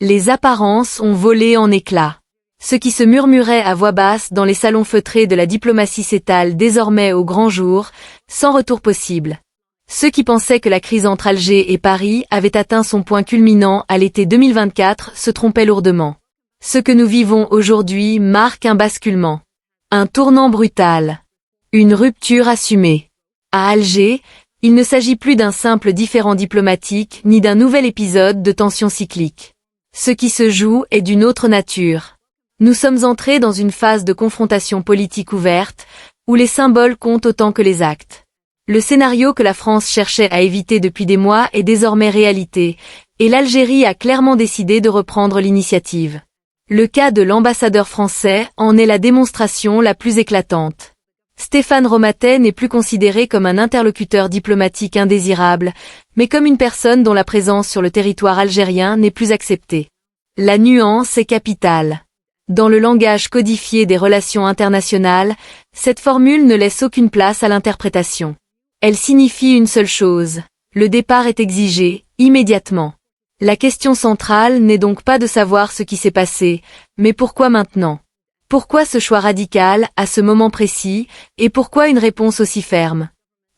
Les apparences ont volé en éclats. Ce qui se murmurait à voix basse dans les salons feutrés de la diplomatie s'étale désormais au grand jour, sans retour possible. Ceux qui pensaient que la crise entre Alger et Paris avait atteint son point culminant à l'été 2024 se trompaient lourdement. Ce que nous vivons aujourd'hui marque un basculement. Un tournant brutal. Une rupture assumée. À Alger, il ne s'agit plus d'un simple différend diplomatique ni d'un nouvel épisode de tension cyclique. Ce qui se joue est d'une autre nature. Nous sommes entrés dans une phase de confrontation politique ouverte, où les symboles comptent autant que les actes. Le scénario que la France cherchait à éviter depuis des mois est désormais réalité, et l'Algérie a clairement décidé de reprendre l'initiative. Le cas de l'ambassadeur français en est la démonstration la plus éclatante. Stéphane Romatet n'est plus considéré comme un interlocuteur diplomatique indésirable, mais comme une personne dont la présence sur le territoire algérien n'est plus acceptée. La nuance est capitale. Dans le langage codifié des relations internationales, cette formule ne laisse aucune place à l'interprétation. Elle signifie une seule chose, le départ est exigé, immédiatement. La question centrale n'est donc pas de savoir ce qui s'est passé, mais pourquoi maintenant? Pourquoi ce choix radical, à ce moment précis, et pourquoi une réponse aussi ferme?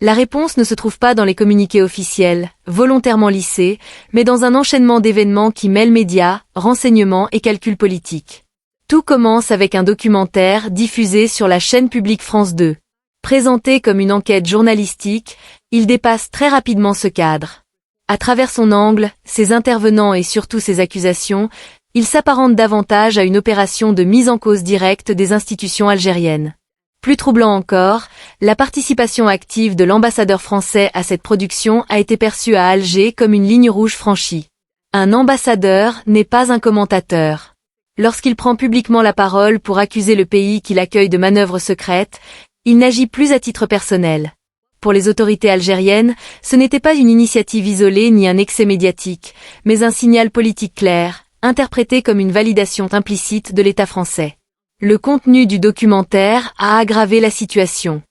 La réponse ne se trouve pas dans les communiqués officiels, volontairement lissés, mais dans un enchaînement d'événements qui mêlent médias, renseignements et calculs politiques. Tout commence avec un documentaire diffusé sur la chaîne publique France 2. Présenté comme une enquête journalistique, il dépasse très rapidement ce cadre. À travers son angle, ses intervenants et surtout ses accusations, il s'apparente davantage à une opération de mise en cause directe des institutions algériennes. Plus troublant encore, la participation active de l'ambassadeur français à cette production a été perçue à Alger comme une ligne rouge franchie. Un ambassadeur n'est pas un commentateur. Lorsqu'il prend publiquement la parole pour accuser le pays qu'il accueille de manœuvres secrètes, il n'agit plus à titre personnel. Pour les autorités algériennes, ce n'était pas une initiative isolée ni un excès médiatique, mais un signal politique clair, interprété comme une validation implicite de l'État français. Le contenu du documentaire a aggravé la situation.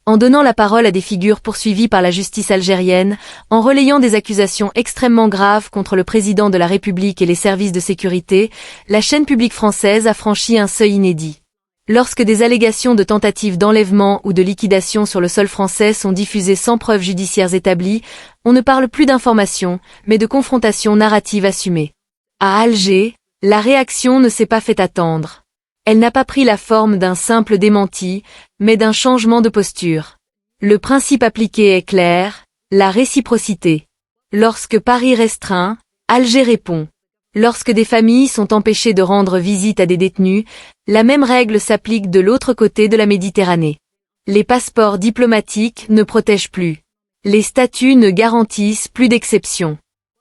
En donnant la parole à des figures poursuivies par la justice algérienne, en relayant des accusations extrêmement graves contre le président de la République et les services de sécurité, la chaîne publique française a franchi un seuil inédit. Lorsque des allégations de tentatives d'enlèvement ou de liquidation sur le sol français sont diffusées sans preuves judiciaires établies, on ne parle plus d'information, mais de confrontation narrative assumée. À Alger, la réaction ne s'est pas fait attendre. Elle n'a pas pris la forme d'un simple démenti, mais d'un changement de posture. Le principe appliqué est clair, la réciprocité. Lorsque Paris restreint, Alger répond. Lorsque des familles sont empêchées de rendre visite à des détenus, la même règle s'applique de l'autre côté de la Méditerranée. Les passeports diplomatiques ne protègent plus. Les statuts ne garantissent plus d'exception.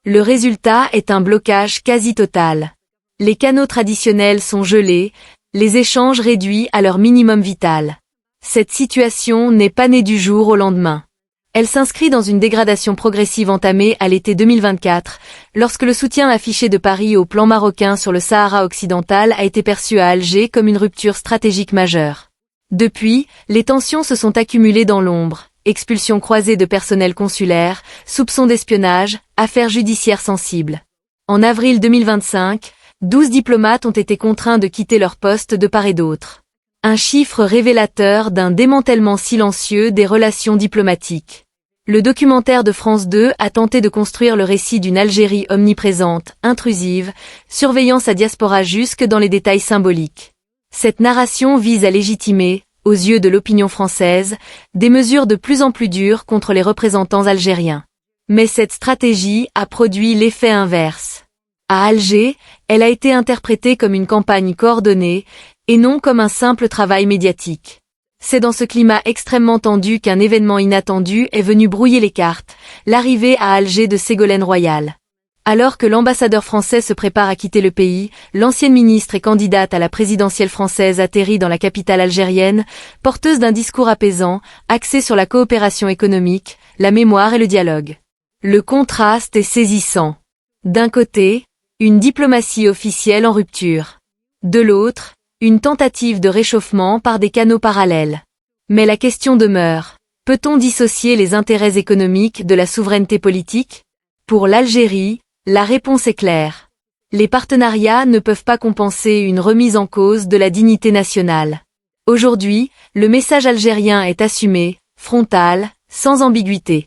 Le résultat est un blocage quasi total. Les canaux traditionnels sont gelés, les échanges réduits à leur minimum vital. Cette situation n'est pas née du jour au lendemain. Elle s'inscrit dans une dégradation progressive entamée à l'été 2024, lorsque le soutien affiché de Paris au plan marocain sur le Sahara occidental a été perçu à Alger comme une rupture stratégique majeure. Depuis, les tensions se sont accumulées dans l'ombre, expulsions croisées de personnel consulaire, soupçons d'espionnage, affaires judiciaires sensibles. En avril 2025, 12 diplomates ont été contraints de quitter leur poste de part et d'autre. Un chiffre révélateur d'un démantèlement silencieux des relations diplomatiques. Le documentaire de France 2 a tenté de construire le récit d'une Algérie omniprésente, intrusive, surveillant sa diaspora jusque dans les détails symboliques. Cette narration vise à légitimer, aux yeux de l'opinion française, des mesures de plus en plus dures contre les représentants algériens. Mais cette stratégie a produit l'effet inverse. À Alger, elle a été interprétée comme une campagne coordonnée, et non comme un simple travail médiatique. C'est dans ce climat extrêmement tendu qu'un événement inattendu est venu brouiller les cartes, l'arrivée à Alger de Ségolène Royal. Alors que l'ambassadeur français se prépare à quitter le pays, l'ancienne ministre et candidate à la présidentielle française atterrit dans la capitale algérienne, porteuse d'un discours apaisant, axé sur la coopération économique, la mémoire et le dialogue. Le contraste est saisissant. D'un côté, une diplomatie officielle en rupture. De l'autre, une tentative de réchauffement par des canaux parallèles. Mais la question demeure, peut-on dissocier les intérêts économiques de la souveraineté politique? Pour l'Algérie, la réponse est claire. Les partenariats ne peuvent pas compenser une remise en cause de la dignité nationale. Aujourd'hui, le message algérien est assumé, frontal, sans ambiguïté.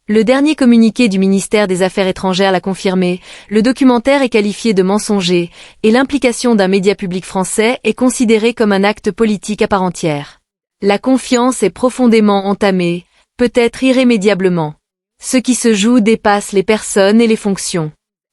Le dernier communiqué du ministère des Affaires étrangères l'a confirmé, le documentaire est qualifié de mensonger, et l'implication d'un média public français est considérée comme un acte politique à part entière. La confiance est profondément entamée, peut-être irrémédiablement. Ce qui se joue dépasse les personnes et les fonctions.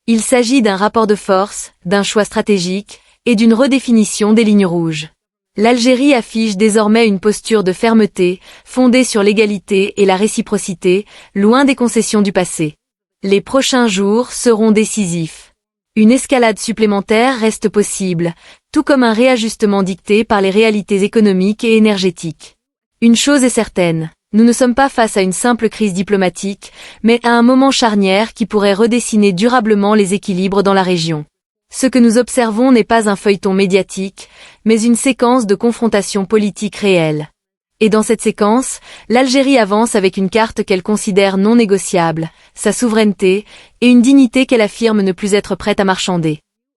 Il s'agit d'un rapport de force, d'un choix stratégique, et d'une redéfinition des lignes rouges. L'Algérie affiche désormais une posture de fermeté, fondée sur l'égalité et la réciprocité, loin des concessions du passé. Les prochains jours seront décisifs. Une escalade supplémentaire reste possible, tout comme un réajustement dicté par les réalités économiques et énergétiques. Une chose est certaine, nous ne sommes pas face à une simple crise diplomatique, mais à un moment charnière qui pourrait redessiner durablement les équilibres dans la région. Ce que nous observons n'est pas un feuilleton médiatique, mais une séquence de confrontations politiques réelles. Et dans cette séquence, l'Algérie avance avec une carte qu'elle considère non négociable, sa souveraineté, et une dignité qu'elle affirme ne plus être prête à marchander.